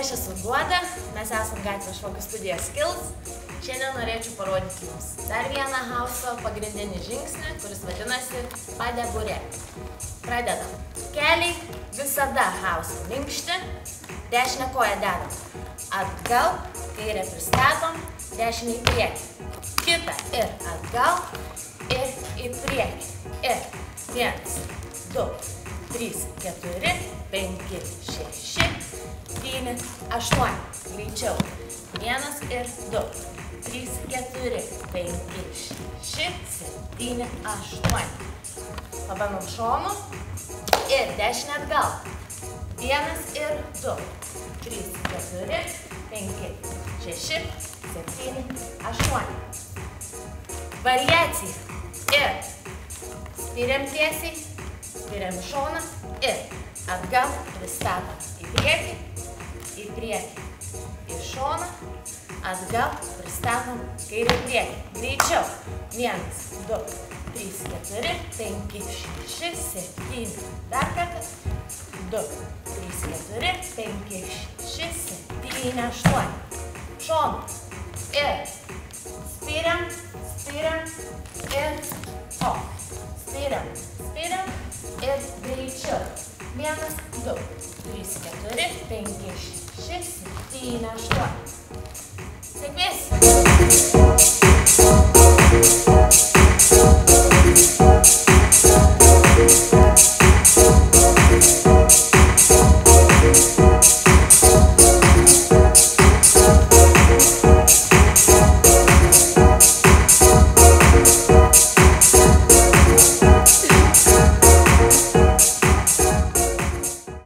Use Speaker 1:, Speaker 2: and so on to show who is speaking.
Speaker 1: Aš esu Guoda, mes esam Gatvės šokių studijos Skills. Šiandien norėčiau parodyti jums dar vieną hauso pagrindinį žingsnį, kuris vadinasi padeburė. Pradedam. Keliai visada hauso minkšti, dešinę koją dedam atgal, kairę pristatom, dešinę į priekį. Kitą ir atgal, ir į priekį. Ir 1, 2, 3, 4, 5, 6, 7, 8. Greičiau. 1 ir 2, 3, 4, 5, 6, 7, 8. Pabandom šonu ir dešinę atgal. 1 ir 2, 3, 4, 5, 6, 7, 8. Variacija. Ir spiriam tiesiai, spiriam į šoną ir atgal pristatom į priekį, į šoną, atgal pristatom kairę priekį. Greičiau. 1, 2, 3, 4, 5, 6, 7. Dar kartą. 2, 3, 4, 5, 6, 7, 8. Šonu. Ir spiriam ir o. Spiriam ir greičiau. 1, 2, 3, 4, 5, 6, 7, 8. Sėkmės!